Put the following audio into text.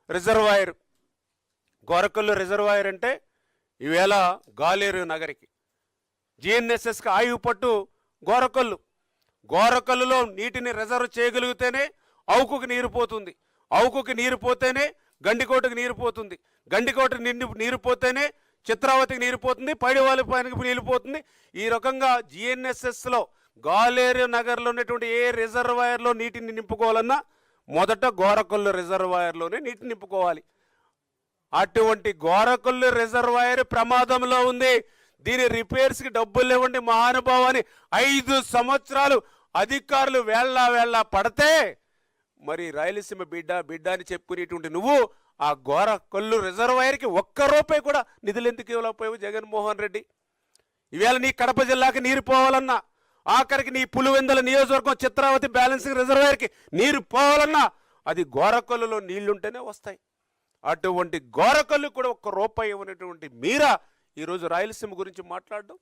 Reservoir. Gorakallu reservoir అంటే ఈవేళ గాలేరు నగరికి, జిఎన్ఎస్ఎస్కి ఆయువు పట్టు గోరకల్లు. గోరకల్లులో నీటిని రిజర్వ్ చేయగలిగితేనే అవుకుకి నీరు పోతుంది, అవుకుకి నీరు పోతేనే గండికోటకి నీరు పోతుంది, గండికోటకి నీరు పోతేనే చిత్రావతికి నీరు పోతుంది, పైడివాళ్ళ పైనకి నీరు పోతుంది. ఈ రకంగా జిఎన్ఎస్ఎస్లో గాలేరు నగర్లో ఉన్నటువంటి ఏ రిజర్వాయర్లో నీటిని నింపుకోవాలన్నా మొదట గోరకల్లు రిజర్వాయర్లోనే నీటిని నింపుకోవాలి. అటువంటి గోరకల్లు రిజర్వాయర్ ప్రమాదంలో ఉంది. దీని రిపేర్స్కి డబ్బులు ఇవ్వండి మహానుభావాన్ని 5 సంవత్సరాలు అధికారులు వేళ్ళ పడితే మరి రాయలసీమ బిడ్డ అని చెప్పుకునేటువంటి నువ్వు ఆ గోరకల్లు రిజర్వాయర్కి ₹1 కూడా నిధులు ఎందుకు ఇవ్వలేకపోయావు జగన్మోహన్ రెడ్డి? ఈవేళ నీ కడప జిల్లాకి నీరు పోవాలన్నా, ఆఖరికి నీ పులివెందుల నియోజకవర్గం చిత్రావతి బ్యాలెన్సింగ్ రిజర్వాయర్కి నీరు పోవాలన్నా అది గోరకల్లులో నీళ్లుంటేనే వస్తాయి. అటువంటి గోరకల్లు కూడా ₹1 ఇవ్వనటువంటి మీరా ఈరోజు రాయలసీమ గురించి మాట్లాడడం